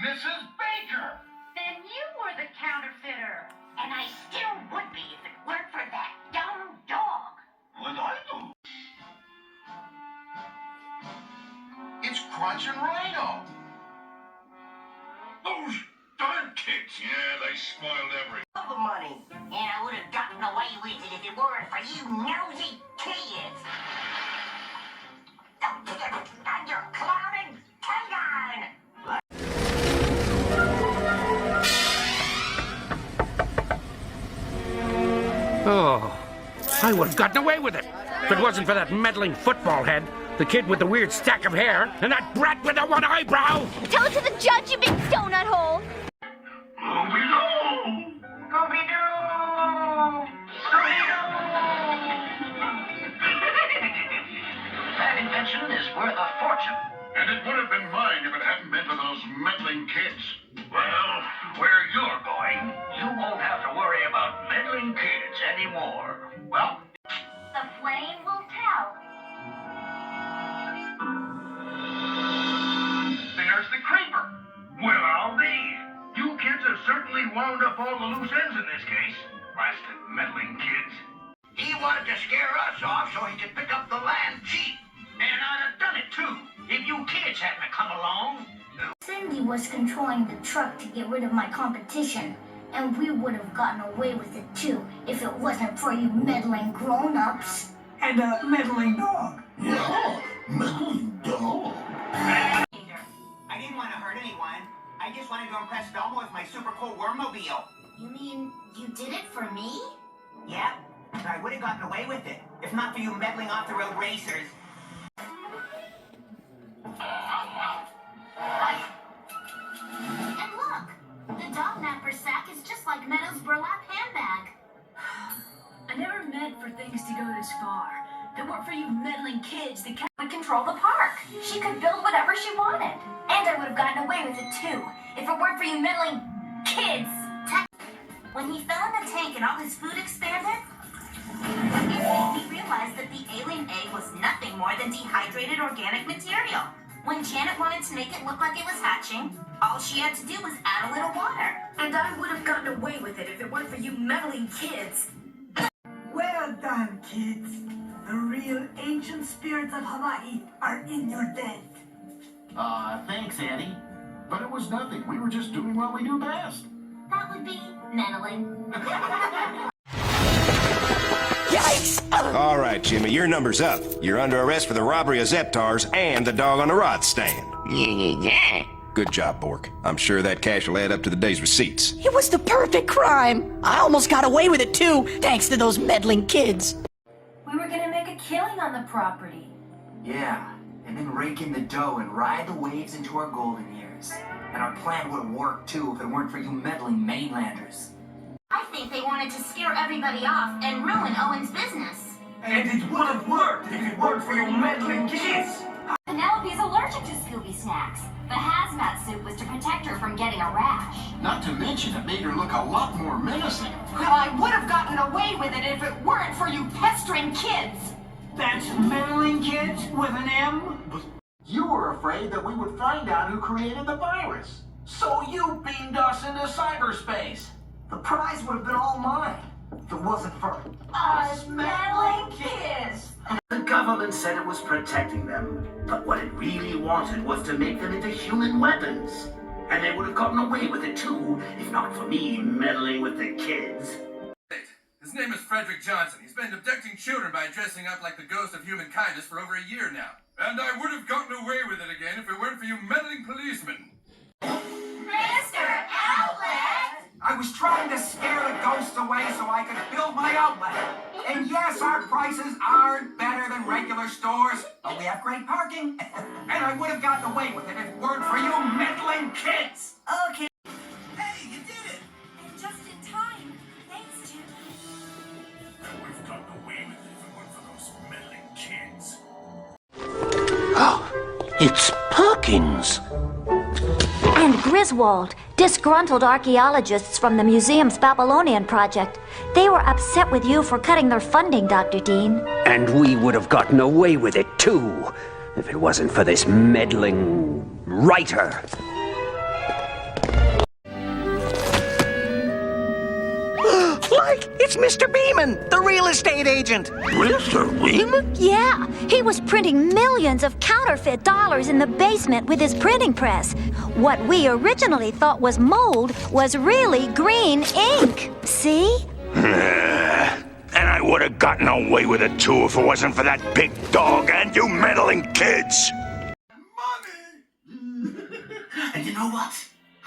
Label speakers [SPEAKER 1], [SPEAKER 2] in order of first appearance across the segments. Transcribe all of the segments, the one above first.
[SPEAKER 1] Mrs. Baker!
[SPEAKER 2] Then you were the counterfeiter. And I still would be if it weren't for that dumb dog.
[SPEAKER 1] What I do? It's Crunch and Rhino. Those darn kids. Yeah, they spoiled everything.
[SPEAKER 2] All the money. And I would have gotten away with it if it weren't for you nosy kids. And your clowning canine.
[SPEAKER 3] Oh, I would have gotten away with it if it wasn't for that meddling football head, the kid with the weird stack of hair, and that brat with the one eyebrow.
[SPEAKER 4] Tell it to the judge, you big donut hole.
[SPEAKER 1] Scooby-Doo!
[SPEAKER 2] Scooby-Doo! Scooby-Doo!
[SPEAKER 5] That invention is worth a fortune.
[SPEAKER 1] And it would have been mine if it hadn't been for those meddling kids. Well, where you're going,
[SPEAKER 5] You won't have to worry about meddling kids anymore.
[SPEAKER 1] well,
[SPEAKER 2] The flame will tell.
[SPEAKER 1] there's the creeper. Well, I'll be. You kids have certainly wound up all the loose ends in this case. Blasted meddling kids.
[SPEAKER 5] He wanted to scare us off so he could pick up the land cheap. And I'd have done it too, if you kids hadn't come along.
[SPEAKER 6] Cindy was controlling the truck to get rid of my competition, and we would have gotten away with it too if it wasn't for you meddling grown-ups.
[SPEAKER 7] And a meddling dog.
[SPEAKER 1] Yeah, meddling dog.
[SPEAKER 8] I didn't want to hurt anyone. I just wanted to impress Velma with my super cool wormmobile.
[SPEAKER 6] You mean you did it for me?
[SPEAKER 8] Yeah, but I would have gotten away with it if not for you meddling off-the-road racers.
[SPEAKER 6] And look, the dog napper sack is just like Meadow's burlap handbag.
[SPEAKER 9] I never meant for things to go this far. If it weren't for you meddling kids, the cat would control the park. She could build whatever she wanted. And I would have gotten away with it too, if it weren't for you meddling kids.
[SPEAKER 2] When he fell in the tank and all his food expanded, he realized that the alien egg was nothing more than dehydrated organic material. When Janet wanted to make it look like it was hatching, all she had to do was add a little water.
[SPEAKER 9] And I would have gotten away with it if it weren't for you meddling kids.
[SPEAKER 7] Well done, kids. The real ancient spirits of Hawaii are in your debt.
[SPEAKER 1] Thanks, Annie. But it was nothing. We were just doing what we do best.
[SPEAKER 2] That would be meddling.
[SPEAKER 4] Yikes!
[SPEAKER 10] All right, Jimmy, your number's up. You're under arrest for the robbery of Zeptars and the dog on the rod stand. Good job, Bork. I'm sure that cash will add up to the day's receipts.
[SPEAKER 4] It was the perfect crime. I almost got away with it too, thanks to those meddling kids.
[SPEAKER 9] We were gonna make a killing on the property.
[SPEAKER 8] Yeah, and then rake in the dough and ride the waves into our golden years. And our plan would have worked too if it weren't for you meddling mainlanders.
[SPEAKER 2] I think they wanted to scare everybody off and ruin Owen's business.
[SPEAKER 7] And it would have worked if it weren't for your meddling kids.
[SPEAKER 2] Penelope's allergic to Scooby snacks. The hazmat suit was to protect her from getting a rash.
[SPEAKER 1] Not to mention it made her look a lot more menacing.
[SPEAKER 2] Well, I would have gotten away with it if it weren't for you pestering kids.
[SPEAKER 7] That's meddling kids with an M?
[SPEAKER 1] You were afraid that we would find out who created the virus. So you beamed us into cyberspace.
[SPEAKER 8] The prize would have been all mine if it wasn't for
[SPEAKER 2] Us meddling kids.
[SPEAKER 5] The government said it was protecting them, but what it really wanted was to make them into human weapons. And they would have gotten away with it too, if not for me meddling with the kids.
[SPEAKER 11] His name is Frederick Johnson. He's been abducting children by dressing up like the ghost of human kindness for over a year now. And I would have gotten away with it again if it weren't for you meddling policemen.
[SPEAKER 2] Mr. Outlet!
[SPEAKER 8] I was trying to scare the ghosts away so I could build my outlet. And yes, our prices aren't better than regular stores, but we have great parking. And I would have gotten away with it if it weren't for you meddling kids.
[SPEAKER 2] Okay.
[SPEAKER 8] Hey, you did it!
[SPEAKER 2] And just in time. Thanks, Jim.
[SPEAKER 1] I would have gotten away with it if it weren't for those meddling kids.
[SPEAKER 5] Oh, it's Perkins.
[SPEAKER 4] And Griswold, disgruntled archaeologists from the museum's Babylonian project. They were upset with you for cutting their funding, Dr. Dean.
[SPEAKER 3] And we would have gotten away with it too, if it wasn't for this meddling writer.
[SPEAKER 12] like? It's Mr. Beeman, the real estate agent.
[SPEAKER 3] Mr. Beeman?
[SPEAKER 4] Yeah, he was printing millions of counterfeit dollars in the basement with his printing press. What we originally thought was mold was really green ink. See?
[SPEAKER 3] And I would have gotten away with it too if it wasn't for that big dog and you meddling kids.
[SPEAKER 5] And you know what?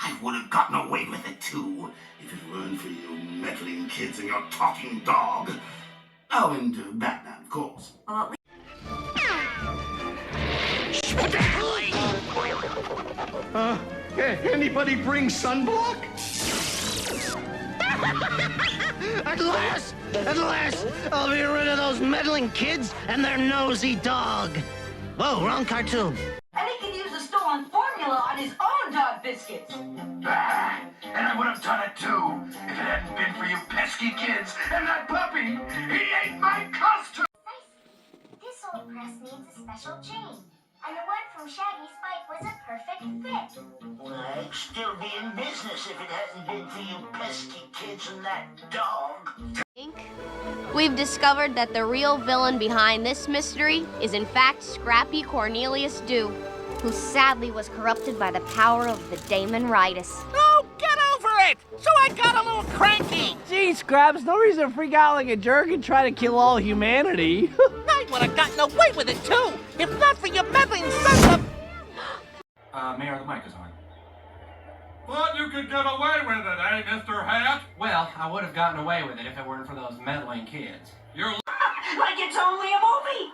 [SPEAKER 5] I would have gotten away with it too if it weren't for you meddling kids and your talking dog. Oh, and Batman, of course.
[SPEAKER 2] Well,
[SPEAKER 12] Anybody bring sunblock? At last! At last! I'll be rid of those meddling kids and their nosy dog. Whoa, wrong cartoon.
[SPEAKER 9] And he can use the stolen formula on his own dog biscuits.
[SPEAKER 1] And I would have done it too if it hadn't been for you pesky kids and that puppy. He ate my costume.
[SPEAKER 6] This old press needs a special chain, and the one from Shaggy's bike was a perfect fit.
[SPEAKER 5] Well, I'd still be in business if it hadn't been for you pesky kids and that dog.
[SPEAKER 13] We've discovered that the real villain behind this mystery is in fact Scrappy Cornelius Dew, who sadly was corrupted by the power of the Damon-ritis.
[SPEAKER 12] Oh, get over it! So I got a little cranky.
[SPEAKER 14] Gee, Scraps, no reason to freak out like a jerk and try to kill all humanity.
[SPEAKER 12] I would have gotten away with it too, if not for your meddling sons of...
[SPEAKER 11] Mayor, the mic is on. Thought you could get away with it, eh, Mr. Hat?
[SPEAKER 15] Well, I would have gotten away with it if it weren't for those meddling kids.
[SPEAKER 11] You're
[SPEAKER 9] Like it's only a movie.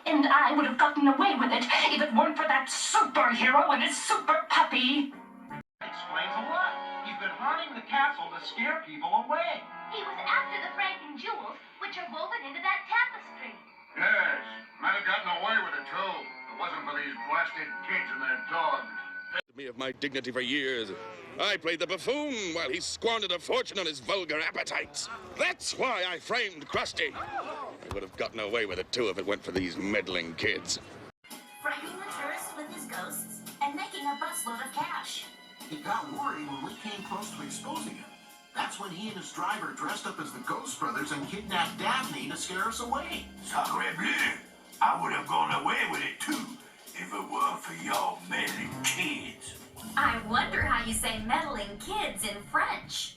[SPEAKER 9] And I would have gotten away with it if it weren't for that superhero and his super puppy.
[SPEAKER 1] Explains a lot. He's been haunting the castle to scare people away.
[SPEAKER 6] He was after the Franken jewels, which are woven into that tapestry.
[SPEAKER 1] Yes, might have gotten away with it too. If it wasn't for these blasted kids and their dog.
[SPEAKER 16] Me of my dignity for years. I played the buffoon while he squandered a fortune on his vulgar appetites. That's why I framed Krusty. I would have gotten away with it too if it weren't for these meddling kids.
[SPEAKER 2] frightening the tourists with his ghosts and making a busload of cash.
[SPEAKER 5] He got worried when we came close to exposing him. That's when he and his driver dressed up as the Ghost Brothers and kidnapped Daphne to scare us away.
[SPEAKER 1] Sacre bleu! I would have gone away with it too if it weren't for y'all meddling kids.
[SPEAKER 2] I wonder how you say meddling kids in French.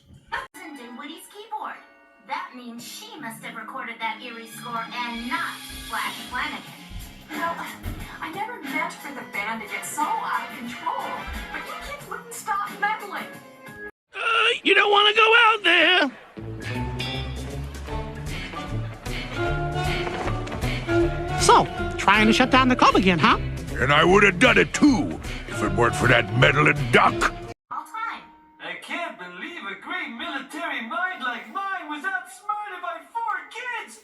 [SPEAKER 2] Isn't in Woody's keyboard. That means she must have recorded that eerie score and not Flash Flanagan.
[SPEAKER 9] Well, I never meant for the band to get so out of control, but you kids wouldn't stop meddling.
[SPEAKER 3] You don't want to go out there.
[SPEAKER 12] So, trying to shut down the club again, huh?
[SPEAKER 3] And I would have done it too if it weren't for that meddling duck.
[SPEAKER 2] All time.
[SPEAKER 15] I can't believe a great military mind like mine was outsmarted by 4 kids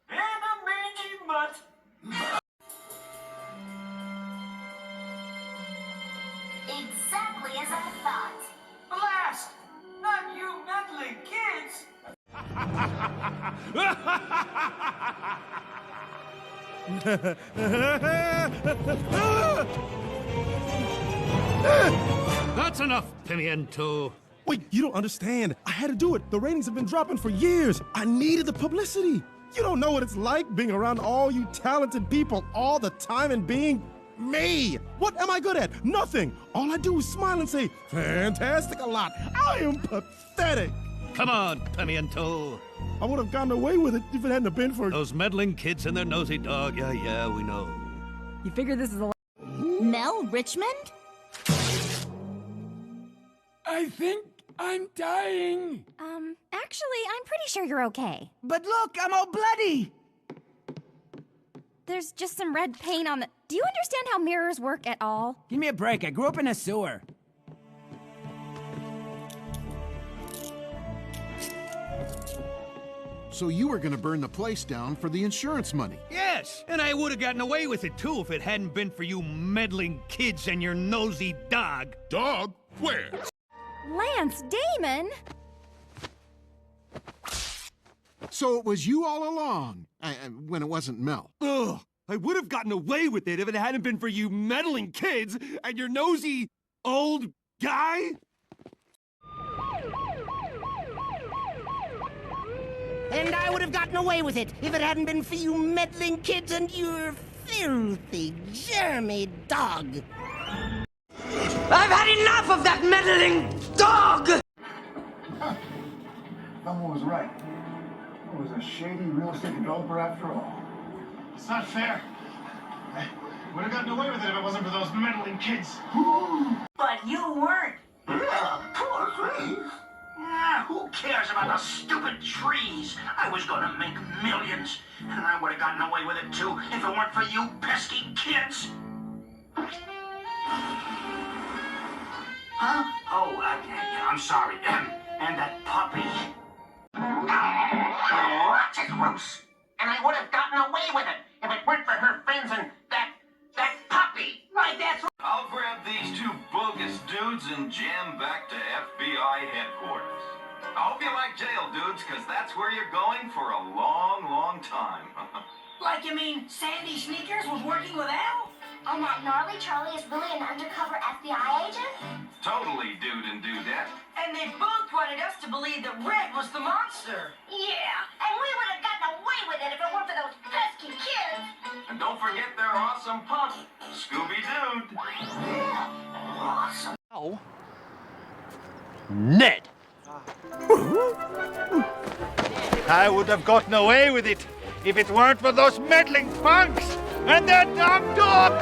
[SPEAKER 15] and a mangy mutt.
[SPEAKER 2] Exactly as I thought.
[SPEAKER 15] Blast! Not you meddling kids!
[SPEAKER 3] That's enough, Pimiento.
[SPEAKER 17] Wait, you don't understand. I had to do it. The ratings have been dropping for years. I needed the publicity. You don't know what it's like being around all you talented people all the time and being me. What am I good at? Nothing. All I do is smile and say, fantastic a lot. I am pathetic.
[SPEAKER 3] Come on, Pimiento.
[SPEAKER 17] I would have gotten away with it if it hadn't been for
[SPEAKER 3] Those meddling kids and their nosy dog. Yeah, we know.
[SPEAKER 14] You figure this is a...
[SPEAKER 2] Mel Richmond?
[SPEAKER 14] I think I'm dying.
[SPEAKER 18] Actually, I'm pretty sure you're okay.
[SPEAKER 12] But look, I'm all bloody.
[SPEAKER 18] There's just some red paint on the... Do you understand how mirrors work at all?
[SPEAKER 14] Give me a break. I grew up in a sewer.
[SPEAKER 19] So you were gonna burn the place down for the insurance money.
[SPEAKER 3] Yes, and I would have gotten away with it too if it hadn't been for you meddling kids and your nosy dog.
[SPEAKER 19] Dog? Where?
[SPEAKER 18] Lance Damon?
[SPEAKER 19] So it was you all along, when it wasn't Mel.
[SPEAKER 3] Ugh, I would have gotten away with it if it hadn't been for you meddling kids and your nosy old guy.
[SPEAKER 12] And I would have gotten away with it if it hadn't been for you meddling kids and your filthy, germy dog.
[SPEAKER 3] I've had enough of that meddling dog!
[SPEAKER 1] Someone was right. It was a shady real estate developer after all. It's not fair. I would have gotten away with it if it wasn't for those meddling kids.
[SPEAKER 5] But you weren't. Poor trees. Who cares about the stupid trees? I was gonna make millions, and I would have gotten away with it too if it weren't for you pesky kids. Huh? Oh, I'm sorry. And that puppy. Oh, that's gross. And I would have gotten away with it if it weren't for her friends and that puppy. Right, that's right.
[SPEAKER 15] I'll grab these two bogus dudes and jam back to FBI headquarters. I hope you like jail, dudes, because that's where you're going for a long, long time.
[SPEAKER 5] Like you mean Sandy Sneakers was working with Al?
[SPEAKER 6] And that gnarly Charlie is really an undercover FBI agent?
[SPEAKER 15] Totally, dude and dudette.
[SPEAKER 5] And they both wanted us to believe that Red was the monster.
[SPEAKER 2] Yeah, and we would have gotten away with it if it weren't for those pesky kids.
[SPEAKER 15] And don't forget their awesome pup, Scooby-Doo.
[SPEAKER 5] Yeah, awesome.
[SPEAKER 14] Oh. Ned.
[SPEAKER 20] I would have gotten away with it if it weren't for those meddling punks and their dumb dog!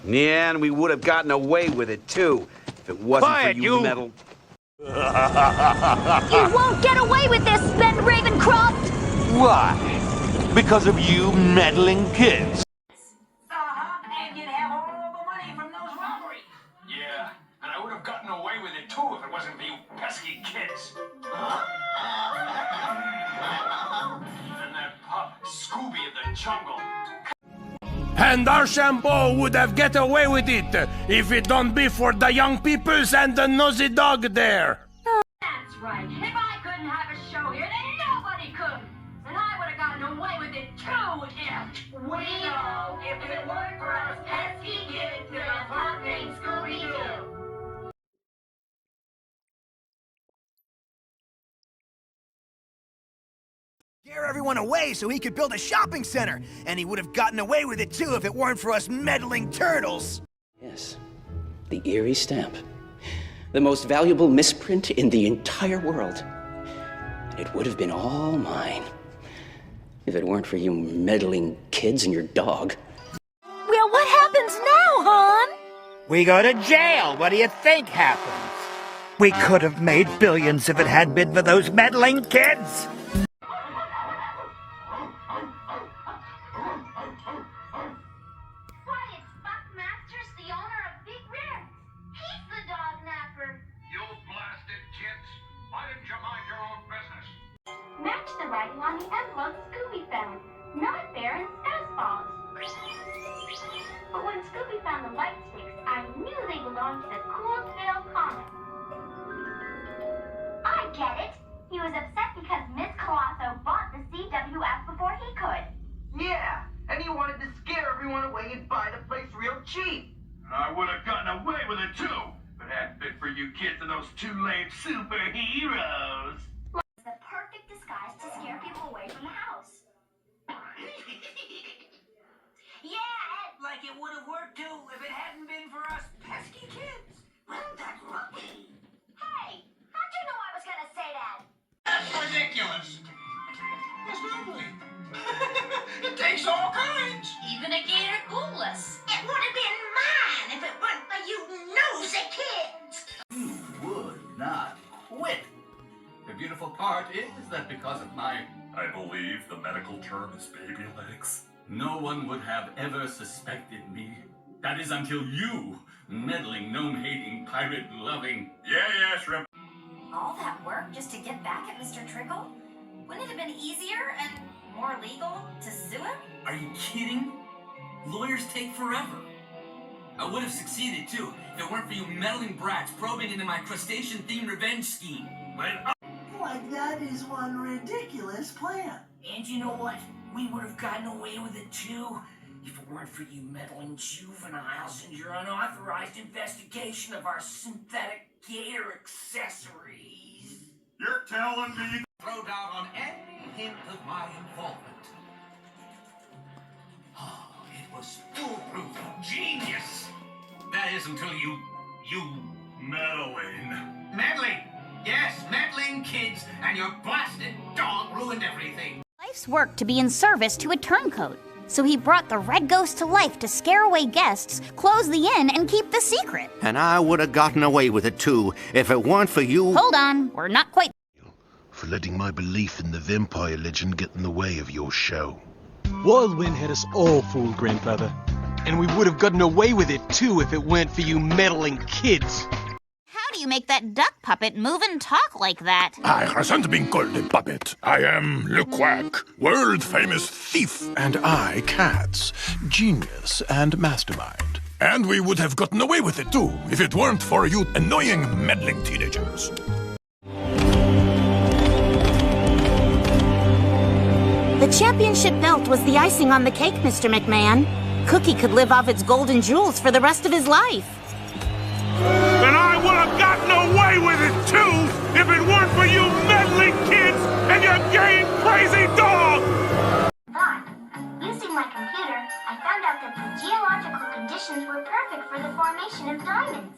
[SPEAKER 3] Yeah, and we would have gotten away with it, too, if it wasn't
[SPEAKER 20] Quiet,
[SPEAKER 3] for you meddle...
[SPEAKER 4] You won't get away with this, Ben Ravencroft!
[SPEAKER 20] Why? Because of you meddling kids.
[SPEAKER 5] And you'd have all the money from those robberies.
[SPEAKER 1] Yeah, and I would have gotten away with it too if it wasn't for you pesky kids. And that pup, Scooby of the jungle.
[SPEAKER 3] And Archambault would have get away with it if it don't be for the young peoples and the nosy dog there.
[SPEAKER 9] That's right. If I couldn't have a show here, then nobody could. And I would have gotten away with it too if...
[SPEAKER 2] We know if it weren't for us pesky kids, there's a pup named Scooby-Doo.
[SPEAKER 21] Scare everyone away so he could build a shopping center, and he would have gotten away with it too if it weren't for us meddling turtles.
[SPEAKER 22] Yes, the eerie stamp. The most valuable misprint in the entire world. And it would have been all mine if it weren't for you meddling kids and your dog.
[SPEAKER 4] Well, what happens now, hon?
[SPEAKER 20] We go to jail. What do you think happens? We could have made billions if it hadn't been for those meddling kids.
[SPEAKER 2] Match the writing on the envelope Scooby found, not Baron's Fastballs. But when Scooby found the light sticks, I knew they belonged to the Coolsville Comet. I get it. He was upset because Miss Colosso bought the CWF before he could.
[SPEAKER 5] Yeah, and he wanted to scare everyone away and buy the place real cheap.
[SPEAKER 1] I would have gotten away with it too if it hadn't been for you kids and those two lame superheroes.
[SPEAKER 2] The perfect disguise to scare people away from the house.
[SPEAKER 5] Yeah, like it would have worked too if it hadn't been for us pesky kids. Well, that's lucky.
[SPEAKER 2] Hey, how'd you know I was gonna say that?
[SPEAKER 1] That's ridiculous. It's lovely. It takes all kinds.
[SPEAKER 2] Even a gator clueless. It would have been mine if it weren't for you nosy kids.
[SPEAKER 5] You would not quit.
[SPEAKER 11] The beautiful part is that because of my, I believe the medical term is baby legs, no one would have ever suspected me. That is until you, meddling, gnome-hating, pirate-loving... Yeah, shrimp.
[SPEAKER 2] All that work just to get back at Mr. Trickle? Wouldn't it have been easier and more legal to sue him?
[SPEAKER 23] Are you kidding? Lawyers take forever. I would have succeeded too if it weren't for you meddling brats probing into my crustacean-themed revenge scheme.
[SPEAKER 5] Like that is one ridiculous plan. And you know what? We would have gotten away with it too if it weren't for you meddling juveniles and your unauthorized investigation of our synthetic gator accessories.
[SPEAKER 15] You're telling me?
[SPEAKER 5] Throw down on any hint of my involvement. Oh, it was foolproof. Genius! That is until you meddling. Meddling! Yes, meddling kids, and your blasted dog ruined everything.
[SPEAKER 18] Life's work to be in service to a turncoat. So he brought the red ghost to life to scare away guests, close the inn, and keep the secret.
[SPEAKER 12] And I would have gotten away with it too if it weren't for you.
[SPEAKER 18] Hold on, we're not quite.
[SPEAKER 7] For letting my belief in the vampire legend get in the way of your show.
[SPEAKER 8] Whirlwind had us all fooled, Grandfather. And we would have gotten away with it too if it weren't for you meddling kids.
[SPEAKER 18] How do you make that duck puppet move and talk like that?
[SPEAKER 16] I hasn't been called a puppet. I am Le Quack, world-famous thief.
[SPEAKER 10] And I, Katz, genius and mastermind.
[SPEAKER 16] And we would have gotten away with it too, if it weren't for you annoying, meddling teenagers.
[SPEAKER 2] The championship belt was the icing on the cake, Mr. McMahon. Cookie could live off its golden jewels for the rest of his life.
[SPEAKER 3] And I would have gotten away with it too if it weren't for you meddling kids and your game-crazy dog!
[SPEAKER 6] But, using my computer, I found out that the geological conditions were perfect for the formation of diamonds.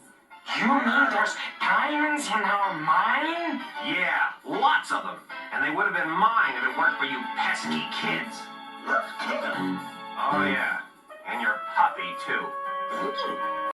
[SPEAKER 5] You mean there's diamonds in our mine?
[SPEAKER 15] Yeah, lots of them. And they would have been mine if it weren't for you pesky kids. Oh yeah, and your puppy too.